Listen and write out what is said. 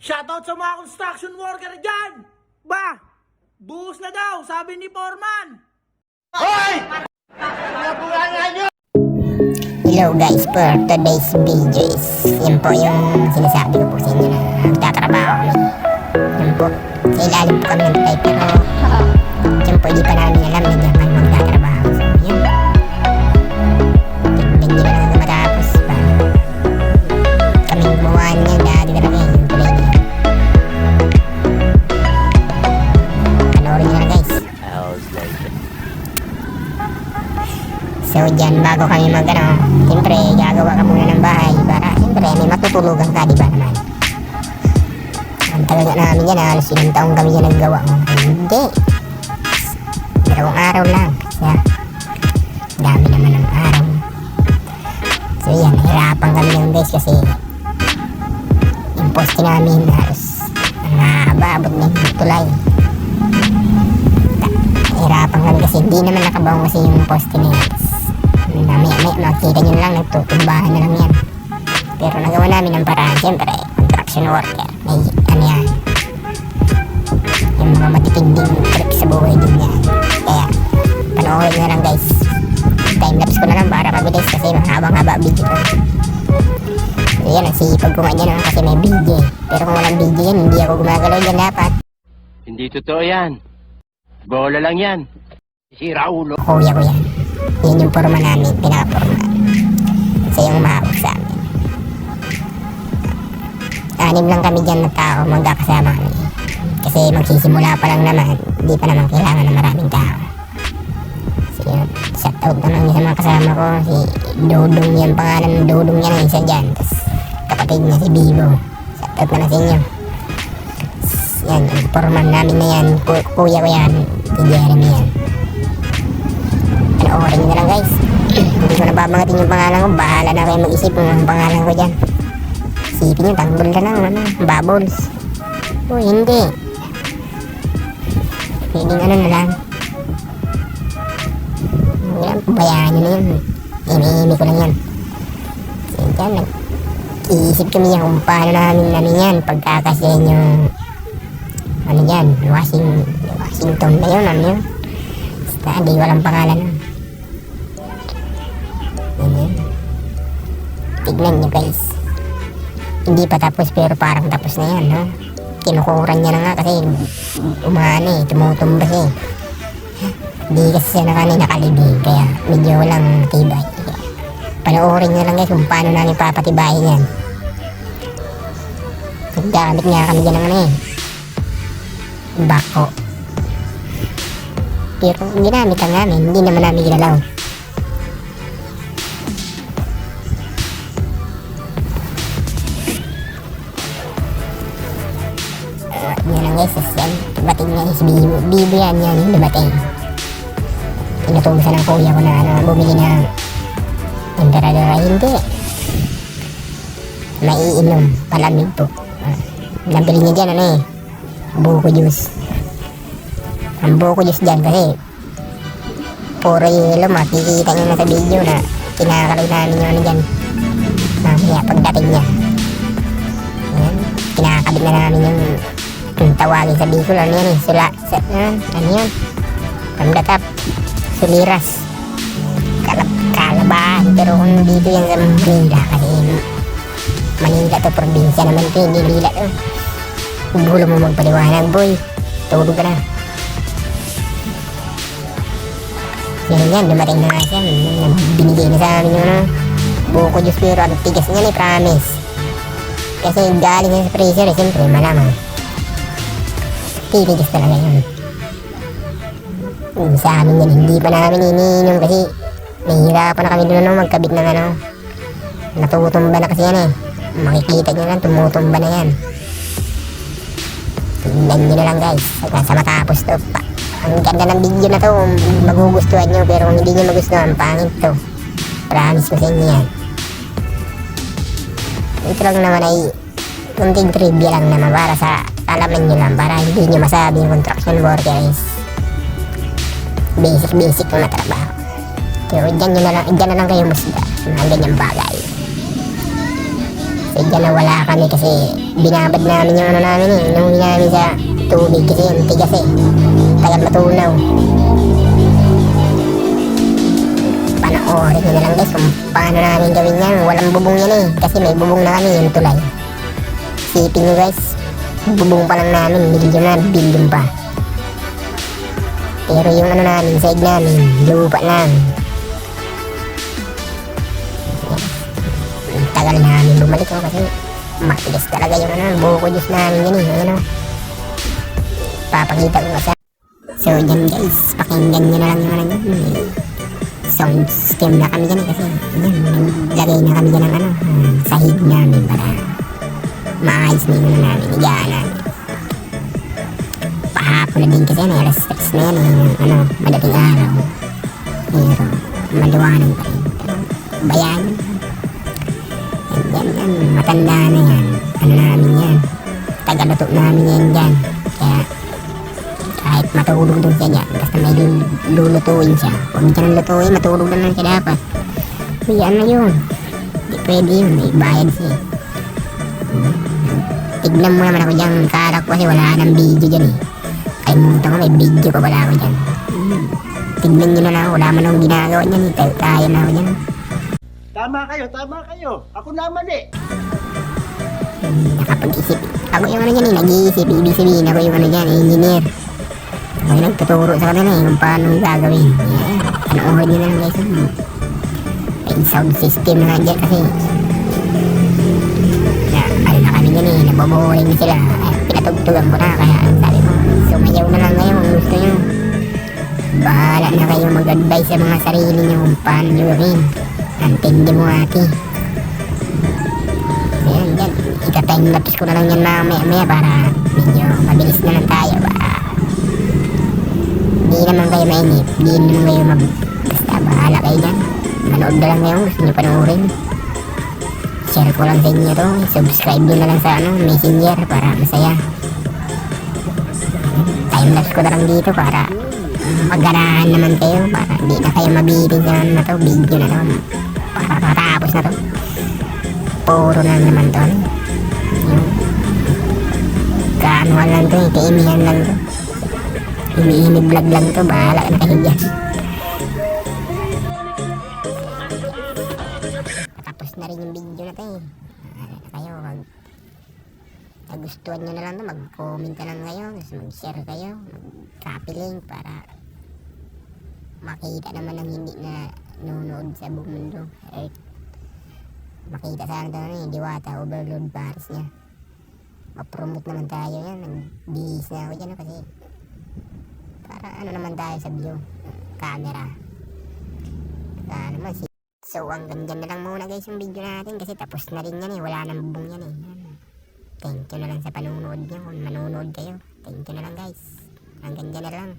Shoutout sa mga construction worker dyan! Ba? Buhos na daw, sabi ni Foreman! Hoy! Hello guys, for today's video is yun po yung sinasabi ko po sa inyo na nagtatrabaho kami. Yun po, sa ilalim po kami ng tayo pero yun po, di pa namin alam na dyan kami magtatrabaho. So yun, tignan nyo na lang matapos pa. Kaming gumawa niya, dati talaga yung tulay niya. Panoorin nyo na guys. So dyan, bago kami siyempre gagawa ka muna ng bahay para siyempre may matutulugan ka, diba naman? Ang tagal nga namin yan, halos ilang taong kami yan naggawa. Hindi, 2 araw lang kasi dami naman ng araw. So yan, nahirapan kami ng guys kasi yung poste namin halos nakababot na yung tulay. Nahirapan kami kasi hindi naman nakabaong kasi yung poste na yan. Makikita nyo lang, nagtutumbahan na lang yan. Pero nagawa namin ng paraan, siyempre construction worker, may ano yan, yung mga matitinding trip sa buhay din yan. Kaya panoorin nyo lang guys, timelapse ko na lang para mabilis kasi mahabang-haba video ko. So yan, ang sipag ko nga dyan kasi may video. Pero kung walang video yan, hindi ako gumagalaw dyan dapat. Hindi totoo yan. Bola lang yan. Sira ulo. Kuya ko yan. Yan yung forma namin, pinaka-forma. Kasi yung mahawak sa amin. 6 lang kami dyan na tao, magkakasama kami. Kasi magsisimula pa lang naman, hindi pa naman kailangan ng maraming tao. So yun, shout out naman sa mga kasama ko. Si Dodong yan, pangalan ng Dodong yan ang isa dyan. Tapos kapatid niya si Bibo. Shout out naman sa inyo. Yan, yung forma namin na yan, kuya ko yan, si Jeremy yan. Panoorin nyo na lang guys. Hindi ko nababangatin yung pangalan ko. Bahala na kayo mag-isip ng pangalan ko dyan. Isipin nyo, tanggol na lang, bubbles. O hindi. Pwedeng ano na lang. Yan, bayaan nyo na yun. Imi-imi ko lang yan. So dyan, nag-iisip kami yan kung paano namin yan. Pagkakasyan yung ano dyan, Washington na yun, ano yun. Basta di walang pangalan nun. Tignan nyo guys, hindi pa tapos pero parang tapos na yan, no? Kinukuran niya na nga kasi umani, tumutumba siya. Di kasi siya nakalibig kaya medyo walang tibay. Panoorin nyo lang guys kung paano namin papatibayin yan. Naggamit nga kami dyan ng bako. Pero ginamit lang namin, hindi naman namin ginalaw. Yan lang guys, yan. Bating nga is Bibo yan yung nabating. Inutubusan ng kuya ko na bumili ng emperador ay hindi. Maiinom, palamig po. Nabili niya dyan buko juice. Ang buko juice dyan kasi puro yelo, makikita nyo na sa video na kinakaloy namin yung dyan. Mamaya pagdating niya. Ayan, kinakabit na namin yung tawagin sa Bicol, ano yan ano yun? From the top, suliras. Kalabahan, pero kung dito yan sa Manila, kasi Manila to, probinsya naman ito, hindi Manila to. Gulo mo magpaliwanag boy, tulog ka na. Yan, dumating na nga siya, binigay na sa amin yung buko juice pero ang tigas niya promise. Kasi galing yan sa freezer siyempre malamang titigas talaga yun. Sa amin yan, hindi pa namin iniinom kasi nahihirapan na kami doon magkabit ng natutumba na kasi yan makikita nyo lang, tumutumba na yan. Tingnan nyo na lang guys, sa matapos to pa. Ang ganda ng video na to, magugustuhan nyo, pero kung hindi nyo magustuhan, pangit to. Promise ko sa inyo yan. Ito lang naman ay kunting trivia lang naman para sa alaman nyo lang, para hindi nyo masabi yung construction worker is basic na trabaho. Pero dyan na lang kayo musda sa mga ganyang bagay. So dyan nawala kami kasi binabad namin yung ano namin eh. Inuwi namin sa tubig kasi yun, tigas eh. Tagal matunaw. Panoorin nyo na lang guys kung paano namin gawin yan. Walang bubong yan eh. Kasi may bubong na kami yung tulay. Isipin nyo guys, bubong pa lang namin, medyo na building pa. Pero yung ano namin, side namin, lupa lang. Tagal namin bumalik ko kasi matigas talaga yung ano, buko juice namin yan eh. Ano, papakita ko kasi. So dyan guys, pakinggan nyo na lang yung ano dyan. Sound system na kami dyan eh, kasi yan, lagay na kami dyan ng ano, sahig namin para maayos na yung ano namin, higaan namin. Pahapon na din kasi yan, alas 6 na yan eh, ano, madating araw. Pero maliwanag pa rin. Pero bayan. Yan, matanda na yan. Ano namin yan. Tagaluto namin yan dyan. Kaya kahit matulog doon siya dyan, basta may lulutuin siya. Huwag siya nang lutuin, matulog na lang siya dapat. Yan na yun. Hindi pwede yun, may bayad siya. Tignan mo naman ako dyan, karak ko kasi wala nang video dyan eh. Ay munta ko, may video pa wala ako dyan. Tignan nyo na lang, wala man akong ginagawa dyan eh. Tayo na ako dyan. Tama kayo. Ako naman eh. Nakapag-isip. Ako yung ano dyan eh, nag-iisip. Ibig sabihin ako yung ano dyan, engineer. Ako yung nagtuturo sa kanila eh, kung paano gagawin. Yeah. Panoorin nyo na lang guys. May sound system na dyan kasi. Ano na kami dyan eh, naboboring na sila. Pinatugtugan ko na, kaya sabi ko, sumayaw na lang ngayon kung gusto nyo. Bahala na kayo mag-advise sa mga sarili nyo kung paano nyo gawin. Antindi mo ate. Ayan, dyan. Ika-time-lapse ko na lang yan mamaya para medyo mabilis na lang tayo. Di naman kayo mainip. Di naman kayo basta bahala kayo dyan. Manood na lang ngayon. Gusto nyo panoorin. Share ko lang sa inyo to. Subscribe nyo na lang sa messenger para masaya. Time-lapse ko na lang dito para magganahan naman kayo. Para hindi na kayo mabitin sa ano na to. Video na to. Para matapos na to. Puro na naman to. Kaanuhan lang to. Kaimihan lang to. Imi-imi vlog lang to. Bahala na kayo dyan. Tapos na rin yung video na to eh. Kayo mag nagustuhan nyo na lang to. Mag-comment na lang kayo. Mag-share kayo. Mag-copy link para makita naman ng hindi na nunood sa buong mundo. Makita sana ito na Diwata Overload Paris niya. Ma-promote naman tayo yan. Nag-bihis na ako dyan kasi para ano naman tayo sa view camera. Naman so hanggang dyan na lang muna guys yung video natin kasi tapos na rin yan eh. Wala nang bubong yan eh. Thank you na lang sa panunood nyo kung manunood kayo. Thank you na lang guys. Hanggang dyan na lang.